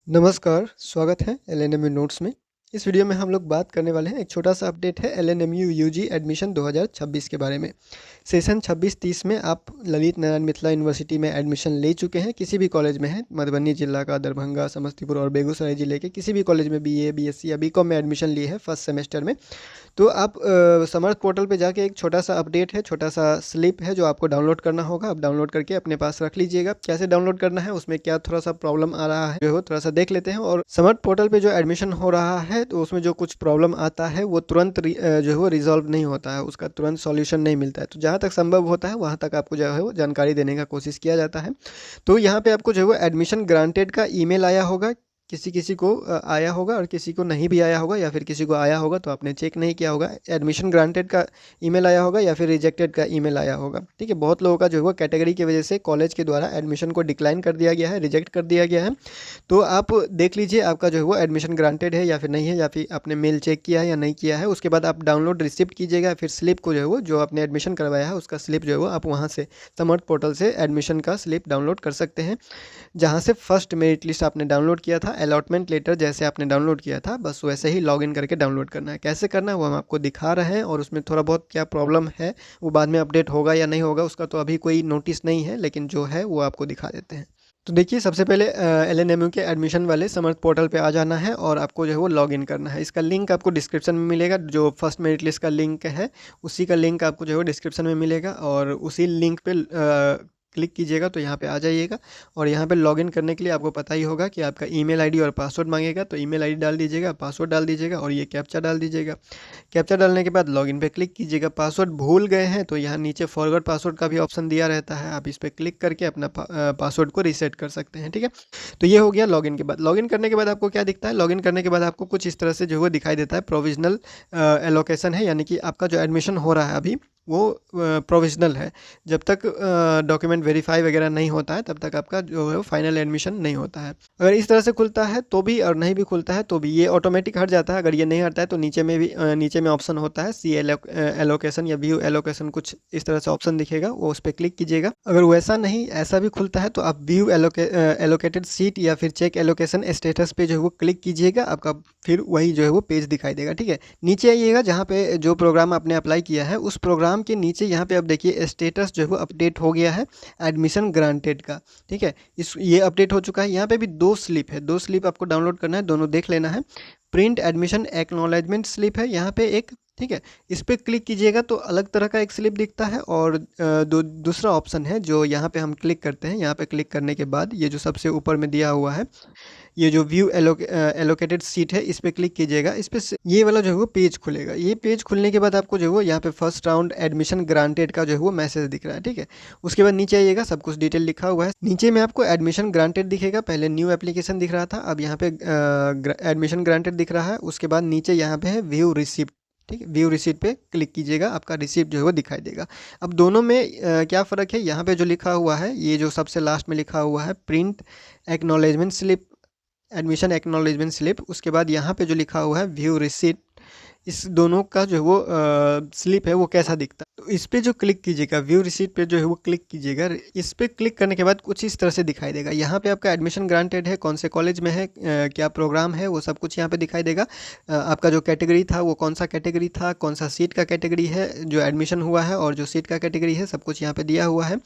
नमस्कार, स्वागत है एलएनएमयू नोट्स में। इस वीडियो में हम लोग बात करने वाले हैं, एक छोटा-सा अपडेट है एलएनएमयू यूजी एडमिशन 2026 के बारे में। सेशन 26-30 में आप ललित नारायण मिथिला यूनिवर्सिटी में एडमिशन ले चुके हैं, किसी भी कॉलेज में हैं, मधुबनी जिला का, दरभंगा, समस्तीपुर और बेगूसराय जिले के किसी भी कॉलेज में बीए, बीएससी या बीकॉम में एडमिशन लिए हैं फर्स्ट सेमेस्टर में। तो आप समर्थ पोर्टल पे जाके एक छोटा-सा अपडेट है, छोटा-सा स्लिप है जो आपको डाउनलोड करना होगा। आप डाउनलोड करके अपने पास रख लीजिएगा। कैसे डाउनलोड करना है, उसमें क्या थोड़ा-सा प्रॉब्लम आ रहा है, जो थोड़ा-सा देख लेते हैं। और समर्थ पोर्टल पे जो एडमिशन हो रहा है, तो उसमें जो कुछ प्रॉब्लम आता है, वो तुरंत जो है वो रिज़ॉल्व नहीं होता है, उसका तुरंत सॉल्यूशन नहीं मिलता है। तो जहाँ तक संभव होता है, वहाँ तक आपको जो है वो जानकारी देने का कोशिश किया जाता है। तो यहाँ पे आपको जो है वो एडमिशन ग्रांटेड का ईमेल आया होगा, किसी-किसी को आया होगा और किसी को नहीं भी आया होगा, या फिर किसी को आया होगा तो आपने चेक नहीं किया होगा। एडमिशन ग्रांटेड का ईमेल आया होगा या फिर रिजेक्टेड का ईमेल आया होगा, ठीक है। बहुत लोगों का जो है वो कैटेगरी की वजह से कॉलेज के द्वारा एडमिशन को डिक्लाइन कर दिया गया है, रिजेक्ट कर दिया गया है। तो आप देख लीजिए आपका जो है वो एडमिशन ग्रांटेड है या फिर नहीं है, या फिर आपने मेल चेक किया है या नहीं किया है। उसके बाद आप डाउनलोड रिसिप्ट कीजिएगा, फिर स्लिप को जो है वो, जो आपने एडमिशन करवाया है उसका स्लिप जो है वो आप वहाँ से समर्थ पोर्टल से एडमिशन का स्लिप डाउनलोड कर सकते हैं। जहाँ से फर्स्ट मेरिट लिस्ट आपने डाउनलोड किया था, अलॉटमेंट लेटर जैसे आपने डाउनलोड किया था, बस वैसे ही लॉगिन करके डाउनलोड करना है। कैसे करना है वो हम आपको दिखा रहे हैं, और उसमें थोड़ा बहुत क्या प्रॉब्लम है वो बाद में अपडेट होगा या नहीं होगा उसका तो अभी कोई नोटिस नहीं है, लेकिन जो है वो आपको दिखा देते हैं। तो देखिए, सबसे पहले एलएनएमयू के एडमिशन वाले समर्थ पोर्टल पे आ जाना है और आपको जो है वो लॉगिन करना है। इसका लिंक आपको डिस्क्रिप्शन में मिलेगा, जो फर्स्ट मेरिट लिस्ट का लिंक है उसी का लिंक आपको जो है वो डिस्क्रिप्शन में मिलेगा, और उसी लिंक पे क्लिक कीजिएगा तो यहाँ पे आ जाइएगा। और यहाँ पे लॉगिन करने के लिए आपको पता ही होगा कि आपका ईमेल आईडी और पासवर्ड मांगेगा, तो ईमेल आईडी डाल दीजिएगा, पासवर्ड डाल दीजिएगा और ये कैप्चा डाल दीजिएगा। कैप्चा डालने के बाद लॉगिन पे क्लिक कीजिएगा। पासवर्ड भूल गए हैं तो यहाँ नीचे फॉरगॉट पासवर्ड का भी ऑप्शन दिया रहता है, आप इस पर क्लिक करके अपना पासवर्ड को रीसेट कर सकते हैं, ठीक है। तो ये हो गया लॉगिन के बाद। लॉगिन करने के बाद आपको क्या दिखता है, लॉगिन करने के बाद आपको कुछ इस तरह से जो है दिखाई देता है, प्रोविजनल एलोकेशन है, यानी कि आपका जो एडमिशन हो रहा है अभी वो प्रोविजनल है। जब तक डॉक्यूमेंट वेरीफाई वगैरह नहीं होता है तब तक आपका जो है फाइनल एडमिशन नहीं होता है। अगर इस तरह से खुलता है तो भी, और नहीं भी खुलता है तो भी, ये ऑटोमेटिक हट जाता है। अगर ये नहीं हटता है तो नीचे में भी नीचे में ऑप्शन होता है सी एलोकेशन या व्यू एलोकेशन, कुछ इस तरह से ऑप्शन दिखेगा, वो उस पर क्लिक कीजिएगा। अगर वैसा नहीं, ऐसा भी खुलता है तो आप व्यू एलोकेटेड सीट या फिर चेक एलोकेशन स्टेटस पे जो है वो क्लिक कीजिएगा, आपका फिर वही जो है वो पेज दिखाई देगा, ठीक है। नीचे आइएगा, जहाँ पे जो प्रोग्राम आपने अप्लाई किया है उस प्रोग्राम के नीचे यहाँ पे अब देखिए स्टेटस जो है वो अपडेट हो गया है एडमिशन ग्रांटेड का, ठीक है। ये अपडेट हो चुका है। यहाँ पे भी दो स्लिप है, दो स्लिप आपको डाउनलोड करना है, दोनों देख लेना है। प्रिंट एडमिशन एक्नॉलेजमेंट स्लिप है यहाँ पे एक, ठीक है। इस पर क्लिक कीजिएगा तो अलग तरह का एक स्लिप दिखता है, और दूसरा ऑप्शन है जो यहाँ पे हम क्लिक करते हैं। यहाँ पे क्लिक करने के बाद ये जो सबसे ऊपर में दिया हुआ है, ये जो व्यू एलोकेटेड सीट है, इस पर क्लिक कीजिएगा। इस पर ये वाला जो है वो पेज खुलेगा। ये पेज खुलने के बाद आपको जो है वो यहाँ पे फर्स्ट राउंड एडमिशन ग्रांटेड का जो है वो मैसेज दिख रहा है, ठीक है। उसके बाद नीचे आइएगा, सब कुछ डिटेल लिखा हुआ है। नीचे में आपको एडमिशन ग्रांटेड दिखेगा, पहले न्यू एप्लीकेशन दिख रहा था, अब यहाँ पे एडमिशन ग्रांटेड दिख रहा है। उसके बाद नीचे यहाँ पे है व्यू रिसिप्ट, ठीक है। व्यू रिसीप्ट पे क्लिक कीजिएगा, आपका रिसीप्ट जो है वो दिखाई देगा। अब दोनों में क्या फ़र्क है, यहाँ पे जो लिखा हुआ है, ये जो सबसे लास्ट में लिखा हुआ है print acknowledgement slip, admission acknowledgement slip, उसके बाद यहाँ पे जो लिखा हुआ है व्यू रिसीप्ट, इस दोनों का जो है वो स्लिप है वो कैसा दिखता है। तो इस पे जो क्लिक कीजिएगा, व्यू रिसीट पे जो है वो क्लिक कीजिएगा। इस पे क्लिक करने के बाद कुछ इस तरह से दिखाई देगा। यहाँ पे आपका एडमिशन ग्रांटेड है, कौन से कॉलेज में है, क्या प्रोग्राम है, वो सब कुछ यहाँ पे दिखाई देगा। आपका जो कैटेगरी था वो कौन सा कैटेगरी था, कौन सा सीट का कैटेगरी है जो एडमिशन हुआ है, और जो सीट का कैटेगरी है, सब कुछ यहाँ पे दिया हुआ है।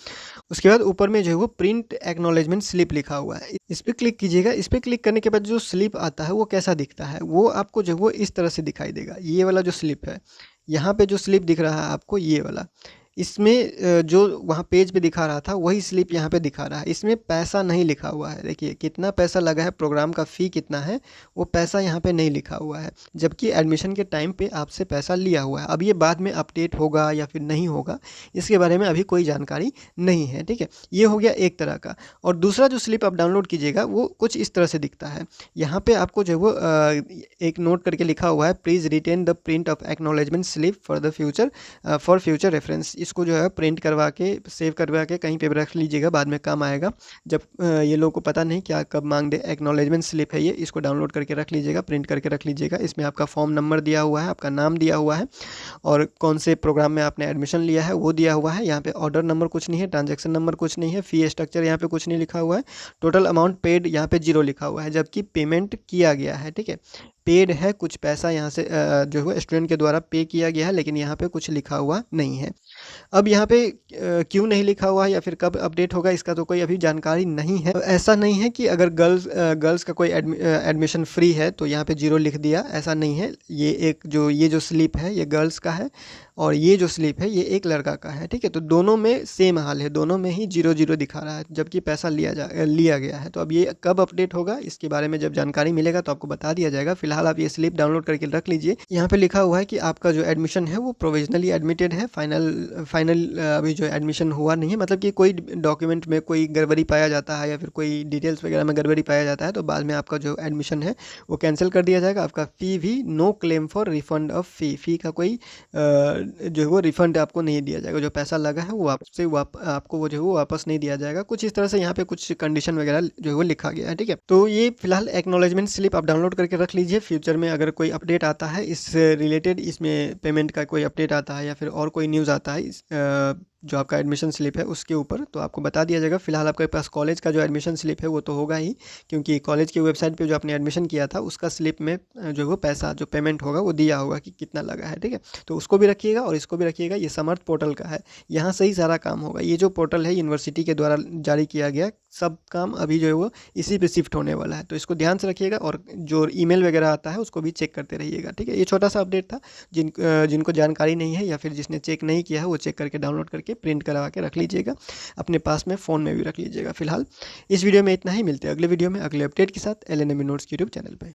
उसके बाद ऊपर में जो है वो प्रिंट एक्नॉलेजमेंट स्लिप लिखा हुआ है, इस पर क्लिक कीजिएगा। इस पर क्लिक करने के बाद जो स्लिप आता है वो कैसा दिखता है, वो आपको जो है वो इस तरह से दिखाई देगा। ये वाला जो स्लिप है, यहाँ पे जो स्लिप दिख रहा है आपको, ये वाला, इसमें जो वहाँ पेज पे दिखा रहा था वही स्लिप यहाँ पे दिखा रहा है। इसमें पैसा नहीं लिखा हुआ है, देखिए कितना पैसा लगा है, प्रोग्राम का फ़ी कितना है, वो पैसा यहाँ पे नहीं लिखा हुआ है, जबकि एडमिशन के टाइम पे आपसे पैसा लिया हुआ है। अब ये बाद में अपडेट होगा या फिर नहीं होगा, इसके बारे में अभी कोई जानकारी नहीं है, ठीक है। ये हो गया एक तरह का। और दूसरा जो स्लिप आप डाउनलोड कीजिएगा वो कुछ इस तरह से दिखता है। यहाँ पे आपको जो है वो एक नोट करके लिखा हुआ है, please retain the print of acknowledgement slip for the future, for future reference. इसको जो है प्रिंट करवा के सेव करवा के कहीं पे भी रख लीजिएगा, बाद में काम आएगा। जब ये लोगों को पता नहीं क्या कब मांग दे, एक्नॉलेजमेंट स्लिप है ये, इसको डाउनलोड करके रख लीजिएगा, प्रिंट करके रख लीजिएगा। इसमें आपका फॉर्म नंबर दिया हुआ है, आपका नाम दिया हुआ है और कौन से प्रोग्राम में आपने एडमिशन लिया है वो दिया हुआ है। यहाँ पे ऑर्डर नंबर कुछ नहीं है, ट्रांजैक्शन नंबर कुछ नहीं है, फी स्ट्रक्चर यहाँ पे कुछ नहीं लिखा हुआ है, टोटल अमाउंट पेड यहाँ पे 0 लिखा हुआ है, जबकि पेमेंट किया गया है। ठीक है, पेड है, कुछ पैसा यहाँ से जो है स्टूडेंट के द्वारा पे किया गया है, लेकिन यहाँ पे कुछ लिखा हुआ नहीं है। अब यहाँ पे क्यों नहीं लिखा हुआ है या फिर कब अपडेट होगा इसका तो कोई अभी जानकारी नहीं है। ऐसा नहीं है कि अगर गर्ल्स का कोई एडमिशन फ्री है तो यहाँ पे 0 लिख दिया, ऐसा नहीं है। ये जो स्लिप है ये गर्ल्स का है और ये जो स्लिप है ये एक लड़का का है। ठीक है, तो दोनों में सेम हाल है, दोनों में ही 0 दिखा रहा है, जबकि पैसा लिया गया है। तो अब ये कब अपडेट होगा इसके बारे में जब जानकारी मिलेगा तो आपको बता दिया जाएगा। फिलहाल आप ये स्लिप डाउनलोड करके रख लीजिए। यहाँ पे लिखा हुआ है कि आपका जो एडमिशन है वो प्रोविजनली एडमिटेड है, फाइनल अभी जो एडमिशन हुआ नहीं है। मतलब कि कोई डॉक्यूमेंट में कोई गड़बड़ी पाया जाता है या फिर कोई डिटेल्स वगैरह में गड़बड़ी पाया जाता है तो बाद में आपका जो एडमिशन है वो कैंसिल कर दिया जाएगा। आपका फ़ी भी no claim for refund of fee का कोई जो है वो रिफंड आपको नहीं दिया जाएगा। जो पैसा लगा है वो आपको वो जो है वो वापस नहीं दिया जाएगा। कुछ इस तरह से यहाँ पे कुछ कंडीशन वगैरह जो है वो लिखा गया है। ठीक है, तो ये फिलहाल एक्नॉलेजमेंट स्लिप आप डाउनलोड करके रख लीजिए। फ्यूचर में अगर कोई अपडेट आता है इस रिलेटेड, इसमें पेमेंट का कोई अपडेट आता है या फिर और कोई न्यूज़ आता है जो आपका एडमिशन स्लिप है उसके ऊपर, तो आपको बता दिया जाएगा। फिलहाल आपके पास कॉलेज का जो एडमिशन स्लिप है वो तो होगा ही, क्योंकि कॉलेज की वेबसाइट पे जो आपने एडमिशन किया था उसका स्लिप में जो वो पैसा जो पेमेंट होगा वो दिया होगा कि कितना लगा है। ठीक है, तो उसको भी रखिएगा और इसको भी रखिएगा। ये समर्थ पोर्टल का है, यहाँ से ही सारा काम होगा। ये जो पोर्टल है यूनिवर्सिटी के द्वारा जारी किया गया, सब काम अभी जो है वो इसी पे शिफ्ट होने वाला है, तो इसको ध्यान से रखिएगा और जो ईमेल वगैरह आता है उसको भी चेक करते रहिएगा। ठीक है, ये छोटा सा अपडेट था। जिनको जानकारी नहीं है या फिर जिसने चेक नहीं किया है वो चेक करके डाउनलोड करके प्रिंट करवा के रख लीजिएगा, अपने पास में फ़ोन में भी रख लीजिएगा। फिलहाल इस वीडियो में इतना ही, मिलते हैं अगले वीडियो में अगले अपडेट के साथ LNME नोट्स यूट्यूब चैनल पर।